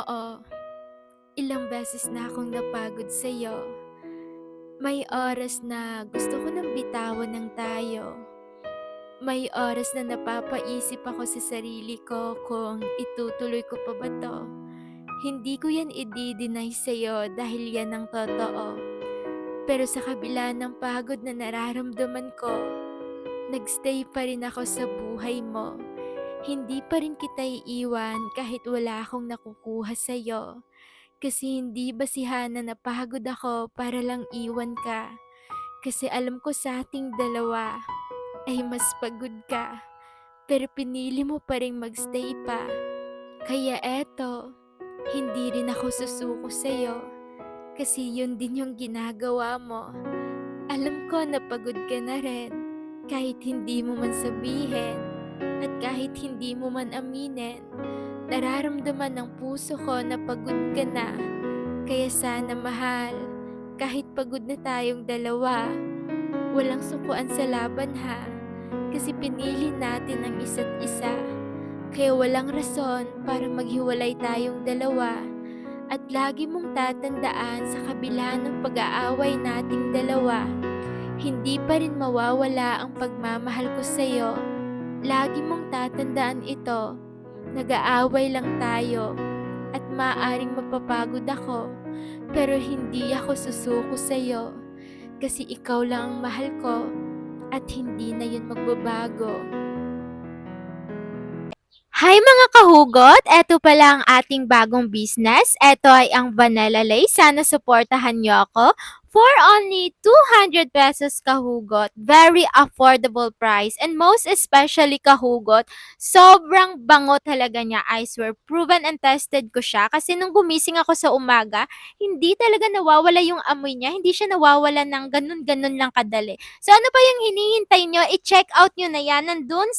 Oo, ilang beses na akong napagod sa'yo. May oras na gusto ko ng bitawan ng tayo. May oras na napapaisip ako sa sarili ko kung itutuloy ko pa ba 'to. Hindi ko 'yan i-de-deny sa'yo dahil 'yan ang totoo. Pero sa kabila ng pagod na nararamdaman ko, nag-stay pa rin ako sa buhay mo. Hindi pa rin kita iiwan kahit wala akong nakukuha sa'yo. Kasi hindi basihan na napagod ako para lang iwan ka. Kasi alam ko sa ating dalawa ay mas pagod ka. Pero pinili mo pa rin magstay pa. Kaya eto, hindi rin ako susuko sa'yo. Kasi yun din yung ginagawa mo. Alam ko na pagod ka na rin. Kahit hindi mo man sabihin. At kahit hindi mo man aminin. Nararamdaman ng puso ko na pagod ka na. Kaya sana mahal, kahit pagod na tayong dalawa, walang sukuan sa laban ha. Kasi pinili natin ang isa't isa. Kaya walang rason para maghiwalay tayong dalawa. At lagi mong tatandaan sa kabila ng pag-aaway nating dalawa, hindi pa rin mawawala ang pagmamahal ko sa'yo. Lagi mong tatandaan ito, nag-aaway lang tayo at maaring mapapagod ako, pero hindi ako susuko sa'yo kasi ikaw lang ang mahal ko at hindi na yun magbabago. Hi mga kahugot! Eto pala ang ating bagong business. Eto ay ang Vanilla Lace. Sana suportahan niyo ako. For only 200 pesos kahugot. Very affordable price. And most especially kahugot, sobrang bango talaga niya. I swear, proven and tested ko siya. Kasi nung gumising ako sa umaga, hindi talaga nawawala yung amoy niya. Hindi siya nawawala ng ganun-ganun lang kadali. So ano pa yung hinihintay nyo? I-check out nyo na yan. Nandun